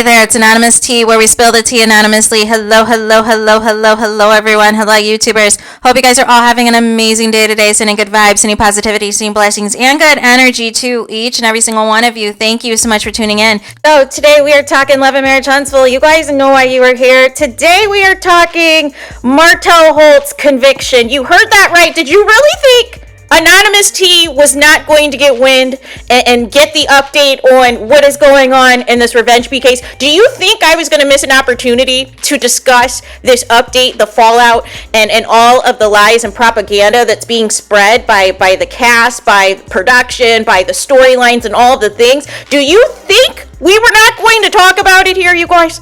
there, it's Anonymous Tea, where we spill the tea anonymously. Hello, hello, hello, hello, hello, everyone. Hello, YouTubers. Hope you guys are all having an amazing day today, sending good vibes, sending positivity, sending blessings, and good energy to each and every single one of you. Thank you so much for tuning in. So today we are talking Love and Marriage Huntsville. You guys know why you are here. Today we are talking Martell Holt's conviction. You heard that right. Did you really think Anonymous T was not going to get wind and get the update on what is going on in this Revenge P case? Do you think I was going to miss an opportunity to discuss this update, the fallout, and all of the lies and propaganda that's being spread by the cast, by production, by the storylines, and all of the things? Do you think we were not going to talk about it here, you guys?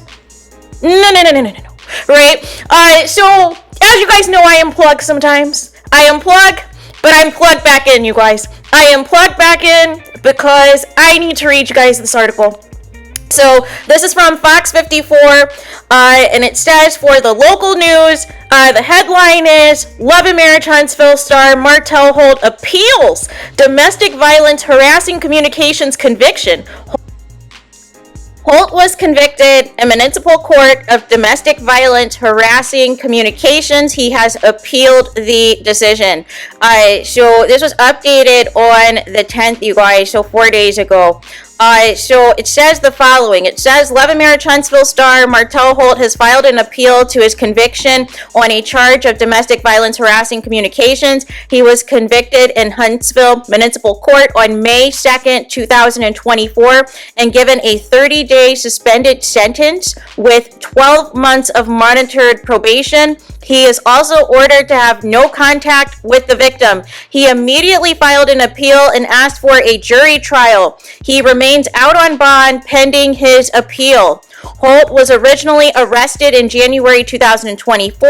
No. Right? So, as you guys know, I unplug sometimes. I unplug, but I'm plugged back in, you guys. I am plugged back in because I need to read you guys this article. So this is from Fox 54, and it says, for the local news, the headline is, Love and Marriage Huntsville star Martell Holt appeals domestic violence harassing communications conviction. Holt was convicted in municipal court of domestic violence harassing communications. He has appealed the decision. So this was updated on the 10th, you guys, so 4 days ago. So it says the following. It says, Love and Marriage Huntsville star Martell Holt has filed an appeal to his conviction on a charge of domestic violence harassing communications. He was convicted in Huntsville Municipal Court on May 2nd, 2024, and given a 30-day suspended sentence with 12 months of monitored probation. He is also ordered to have no contact with the victim. He immediately filed an appeal and asked for a jury trial. He remains out on bond pending his appeal. Holt was originally arrested in January 2024.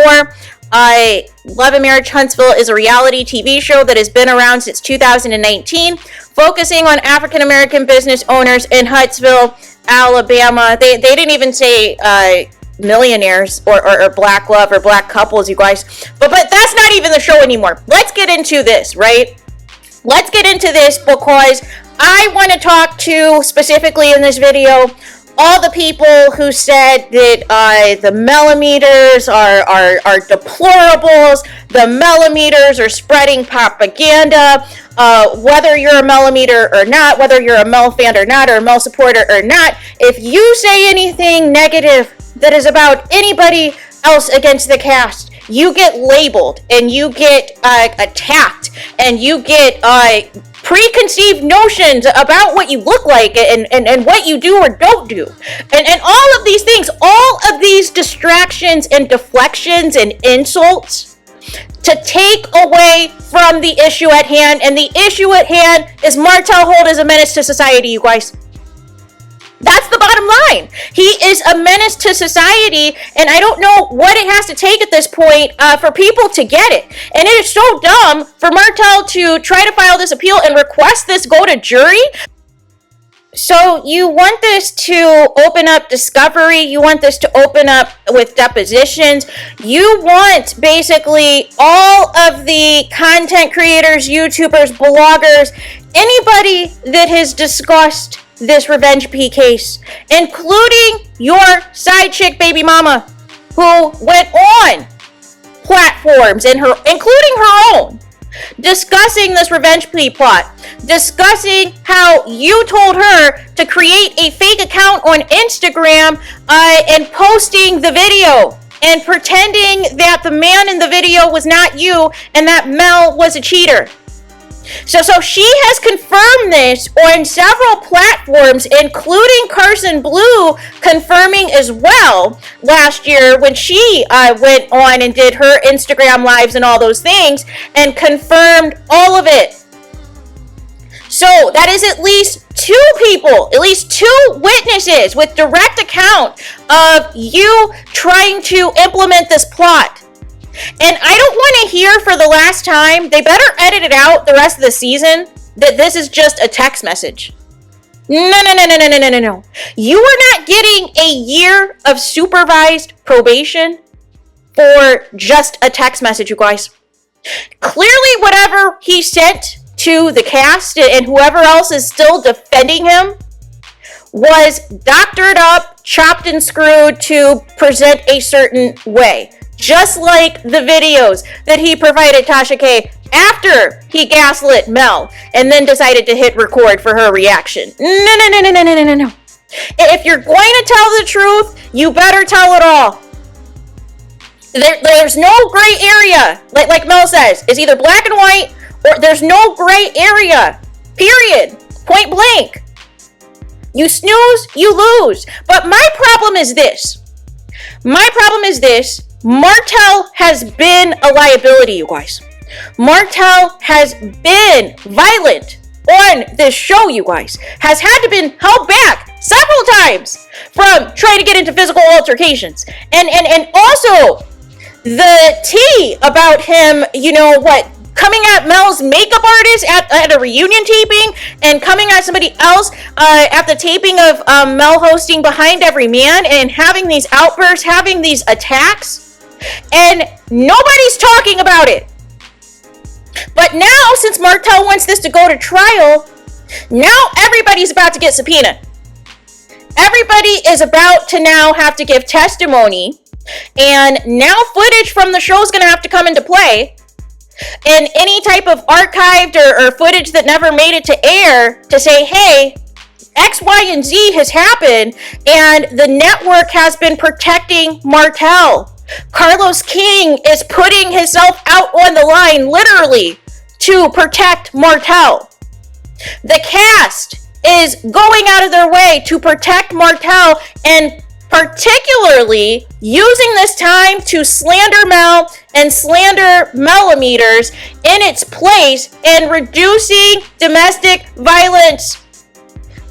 Love and Marriage Huntsville is a reality TV show that has been around since 2019, focusing on African American business owners in Huntsville, Alabama. They didn't even say millionaires or black love or black couples, you guys, but that's not even the show anymore. Let's get into this, right? Let's get into this because I want to talk to, specifically in this video, all the people who said that the millimeters are deplorables, the millimeters are spreading propaganda, whether you're a millimeter or not, whether you're a Mel fan or not, or a Mel supporter or not. If you say anything negative that is about anybody else against the cast, you get labeled and you get attacked and you get preconceived notions about what you look like and what you do or don't do. And all of these things, all of these distractions and deflections and insults to take away from the issue at hand. And the issue at hand is Martell Holt is a menace to society, you guys. That's the bottom line. He is a menace to society, and I don't know what it has to take at this point for people to get it. And it is so dumb for Martell to try to file this appeal and request this go to jury. So you want this to open up discovery. You want this to open up with depositions. You want basically all of the content creators, YouTubers, bloggers, anybody that has discussed this Revenge P case, including your side chick baby mama, who went on platforms and including her own, discussing this Revenge P plot, discussing how you told her to create a fake account on Instagram and posting the video and pretending that the man in the video was not you and that Mel was a cheater. So she has confirmed this on several platforms, including Carson Blue confirming as well last year when she went on and did her Instagram lives and all those things and confirmed all of it. So that is at least two people, at least two witnesses with direct account of you trying to implement this plot. And I don't want to hear for the last time, they better edit it out the rest of the season, that this is just a text message. No. You are not getting a year of supervised probation for just a text message, you guys. Clearly, whatever he sent to the cast and whoever else is still defending him was doctored up chopped and screwed to present a certain way. Just like the videos that he provided Tasha K after he gaslit Mel and then decided to hit record for her reaction. No. If you're going to tell the truth, you better tell it all. There's no gray area. Like Mel says, it's either black and white or there's no gray area. Period. Point blank. You snooze, you lose. But my problem is this. Martell has been a liability, you guys. Martell has been violent on this show, you guys. Has had to been held back several times from trying to get into physical altercations. And also the tea about him, coming at Mel's makeup artist at a reunion taping and coming at somebody else at the taping of Mel hosting Behind Every Man and having these outbursts, having these attacks. And nobody's talking about it. But now, since Martell wants this to go to trial, now everybody's about to get subpoenaed. Everybody is about to now have to give testimony. And now footage from the show is going to have to come into play. And any type of archived or footage that never made it to air to say, hey, X, Y, and Z has happened. And the network has been protecting Martell. Carlos King is putting himself out on the line, literally, to protect Martell. The cast is going out of their way to protect Martell and particularly using this time to slander Mel and slander millimeters in its place and reducing domestic violence,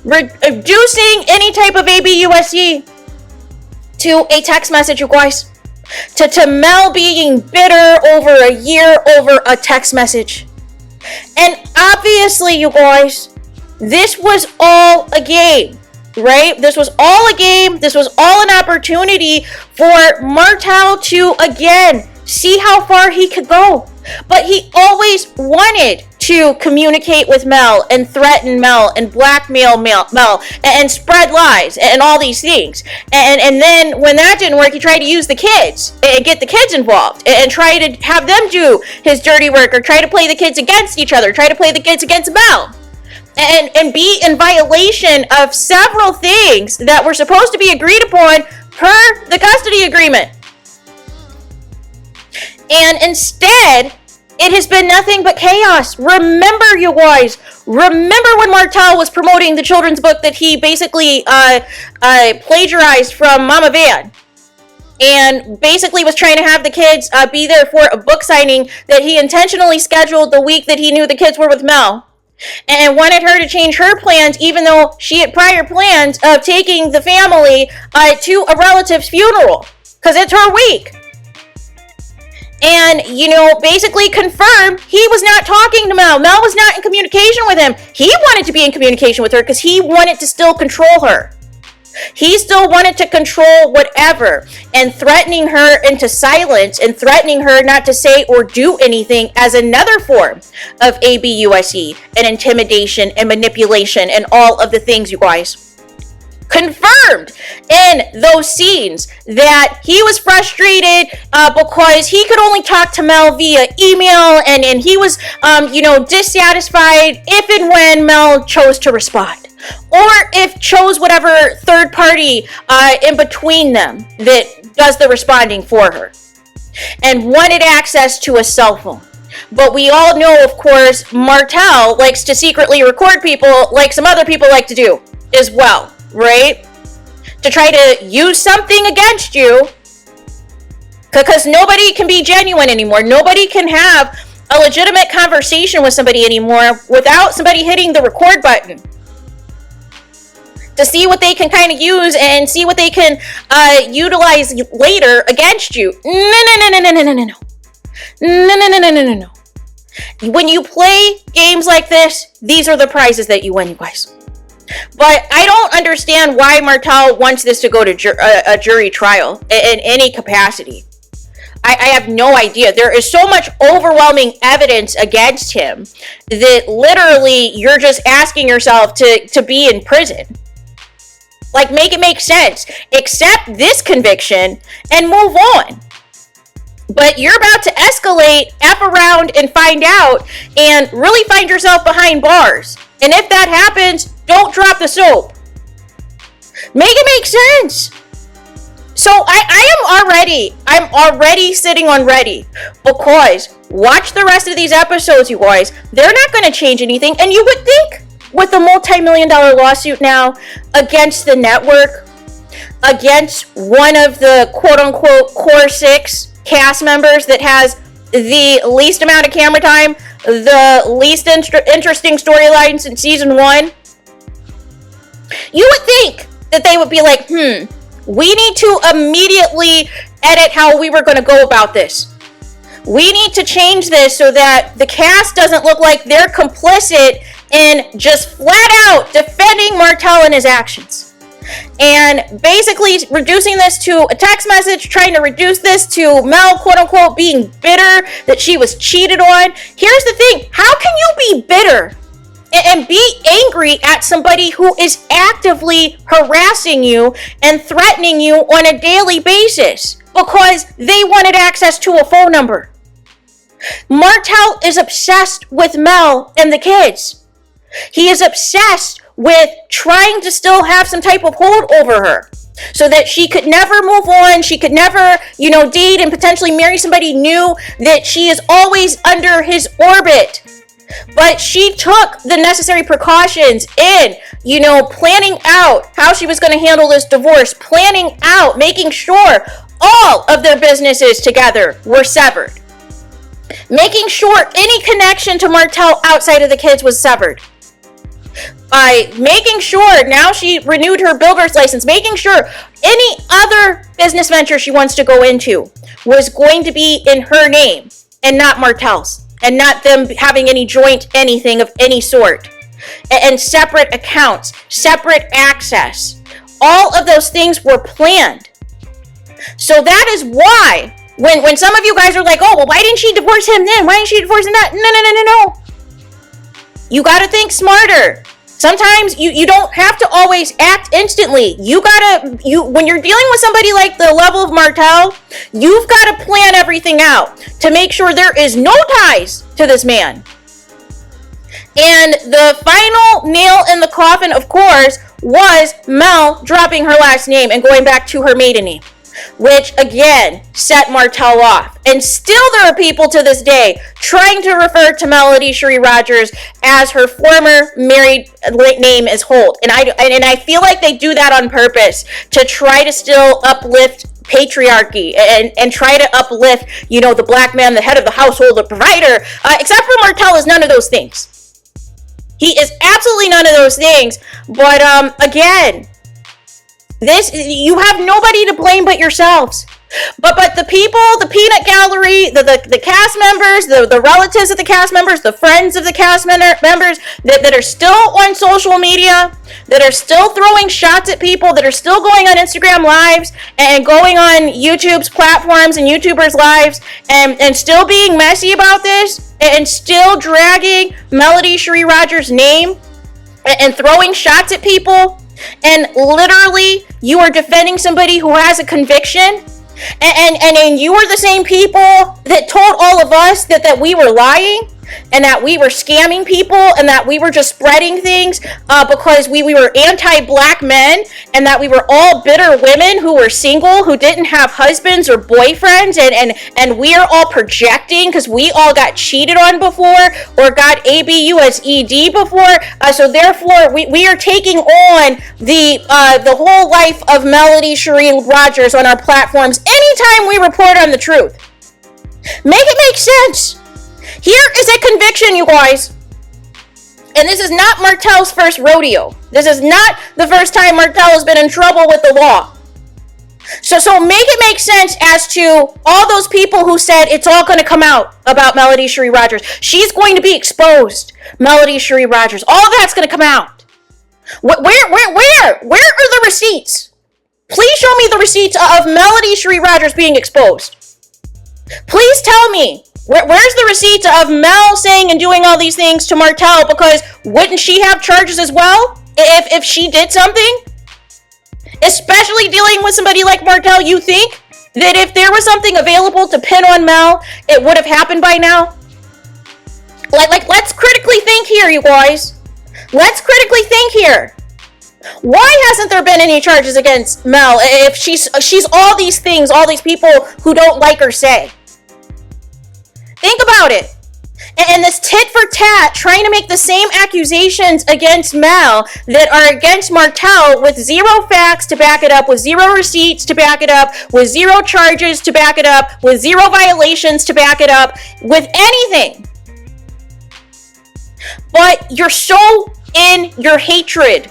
reducing any type of ABUSE to a text message, you guys. To Mel being bitter over a year over a text message. And obviously, you guys, this was all a game, right? This was all a game. This was all an opportunity for Martell to, again, see how far he could go. But he always wanted to communicate with Mel and threaten Mel and blackmail Mel and spread lies and all these things. And then when that didn't work, he tried to use the kids and get the kids involved and try to have them do his dirty work or try to play the kids against each other, try to play the kids against Mel. And be in violation of several things that were supposed to be agreed upon per the custody agreement. And instead, it has been nothing but chaos. Remember, you guys, remember when Martell was promoting the children's book that he basically plagiarized from Mama Van and basically was trying to have the kids be there for a book signing that he intentionally scheduled the week that he knew the kids were with Mel and wanted her to change her plans even though she had prior plans of taking the family to a relative's funeral because it's her week. And, basically confirmed he was not talking to Mel. Mel was not in communication with him. He wanted to be in communication with her because he wanted to still control her. He still wanted to control whatever and threatening her into silence and threatening her not to say or do anything as another form of ABUSE and intimidation and manipulation and all of the things, you guys. Confirmed in those scenes that he was frustrated because he could only talk to Mel via email and he was, dissatisfied if and when Mel chose to respond. Or if chose whatever third party in between them that does the responding for her. And wanted access to a cell phone. But we all know, of course, Martell likes to secretly record people like some other people like to do as well. Right? To try to use something against you. Because nobody can be genuine anymore. Nobody can have a legitimate conversation with somebody anymore without somebody hitting the record button. To see what they can kind of use and see what they can utilize later against you. No. When you play games like this, these are the prizes that you win, you guys. But I don't understand why Martell wants this to go to a jury trial in any capacity. I have no idea. There is so much overwhelming evidence against him that literally you're just asking yourself to be in prison. Like, make it make sense. Accept this conviction and move on. But you're about to escalate, F around, and find out, and really find yourself behind bars. And if that happens, don't drop the soap. Make it make sense. So I'm already sitting on ready, because watch the rest of these episodes, you guys. They're not going to change anything. And you would think with a multi-million-dollar lawsuit now against the network, against one of the quote-unquote core 6 cast members that has the least amount of camera time, the least interesting storylines in season 1, you would think that they would be like, we need to immediately edit how we were going to go about this. We need to change this so that the cast doesn't look like they're complicit in just flat out defending Martell and his actions. And basically reducing this to a text message, trying to reduce this to Mel, quote unquote, being bitter that she was cheated on. Here's the thing. How can you be bitter and be angry at somebody who is actively harassing you and threatening you on a daily basis because they wanted access to a phone number? Martell is obsessed with Mel and the kids. He is obsessed with trying to still have some type of hold over her so that she could never move on. She could never, date and potentially marry somebody new, that she is always under his orbit. But she took the necessary precautions in, planning out how she was going to handle this divorce, planning out, making sure all of their businesses together were severed, making sure any connection to Martell outside of the kids was severed. By making sure now she renewed her builder's license, making sure any other business venture she wants to go into was going to be in her name and not Martell's, and not them having any joint anything of any sort, and separate accounts, separate access. All of those things were planned. So that is why when some of you guys are like, oh, well, why didn't she divorce him then? Why didn't she divorce him that? No. You got to think smarter. Sometimes you don't have to always act instantly. When you're dealing with somebody like the level of Martell, you've got to plan everything out to make sure there is no ties to this man. And the final nail in the coffin, of course, was Mel dropping her last name and going back to her maiden name, which again set Martell off. And still there are people to this day trying to refer to Melody Cherie Rogers as her former married name as Holt. And I feel like they do that on purpose to try to still uplift patriarchy and try to uplift, the black man, the head of the household, the provider, except for Martell is none of those things. He is absolutely none of those things. But again, you have nobody to blame but yourselves. But the people, the peanut gallery, the cast members, the relatives of the cast members, the friends of the cast members that are still on social media, that are still throwing shots at people, that are still going on Instagram lives and going on YouTube's platforms and YouTubers' lives and still being messy about this and still dragging Melody Cherie Rogers' name and throwing shots at people. And literally, you are defending somebody who has a conviction, and you are the same people that told all of us that we were lying, and that we were scamming people, and that we were just spreading things because we were anti-black men, and that we were all bitter women who were single, who didn't have husbands or boyfriends, and we are all projecting because we all got cheated on before or got ABUSED before. So therefore, we are taking on the whole life of Melody Cherie Rogers on our platforms anytime we report on the truth. Make it make sense. Here is a conviction, you guys. And this is not Martell's first rodeo. This is not the first time Martell has been in trouble with the law. So make it make sense as to all those people who said it's all going to come out about Melody Cherie Rogers. She's going to be exposed, Melody Cherie Rogers. All of that's going to come out. Where are the receipts? Please show me the receipts of Melody Cherie Rogers being exposed. Please tell me. Where's the receipts of Mel saying and doing all these things to Martell? Because wouldn't she have charges as well if she did something? Especially dealing with somebody like Martell, you think that if there was something available to pin on Mel, it would have happened by now? Like, let's critically think here, you guys. Let's critically think here. Why hasn't there been any charges against Mel if she's all these things all these people who don't like her say? Think about it. And this tit for tat, trying to make the same accusations against Mel that are against Martell with zero facts to back it up, with zero receipts to back it up, with zero charges to back it up, with zero violations to back it up, with anything. But you're so in your hatred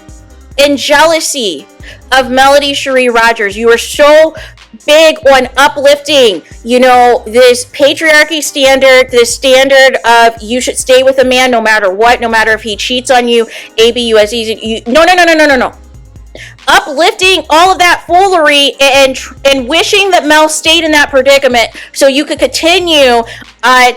and jealousy of Melody Cherie Rogers. You are so big on uplifting, this patriarchy standard, this standard of you should stay with a man no matter what, no matter if he cheats on you, ABUSE. No. Uplifting all of that foolery and wishing that Mel stayed in that predicament so you could continue to